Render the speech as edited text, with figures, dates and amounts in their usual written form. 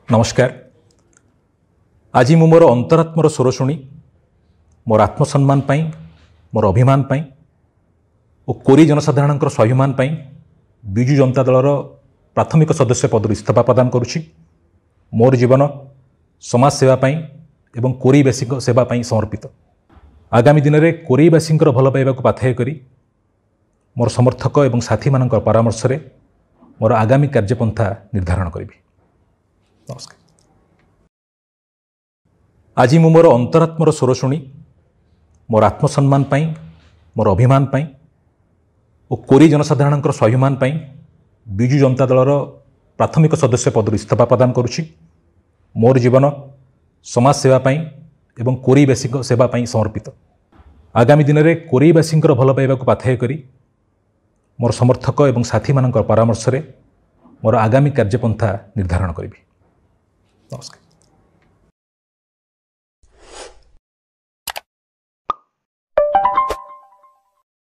नमस्कार। आज मु मोर अंतरात्मर स्वर शुणी मोर आत्मसम्मान पाई, मोर अभिमान पाई और कोरी जनसाधारण स्वाभिमान पाई विजु जनता दलर प्राथमिक सदस्य पद इस्तीफा प्रदान करुछि। मोर जीवन समाज सेवा पाई एवं कोरीवासी सेवा पाई समर्पित। आगामी दिन में कोरीवासी भल पाइबा पाथेय करी मोर समर्थक एवं साथी मान परामर्श रे मोर आगामी कार्यपंथा निर्धारण करी। नमस्कार। आज मु मोर अंतरात्मर स्वर शुणी मोर आत्मसम्मान पाई, मोर अभिमान पाई और कोरी जनसाधारण स्वाभिमान पाई विजु जनता दलर प्राथमिक सदस्य पद इस्तीफा प्रदान करुछि। मोर जीवन समाज सेवा पाई एवं कोरीवासी सेवा पाई समर्पित। आगामी दिन में कोरीवासी भल पाइबा पाथेय करी मोर समर्थक एवं साथी मान परामर्श रे मोर आगामी कार्यपंथा निर्धारण करी। नमस्कार।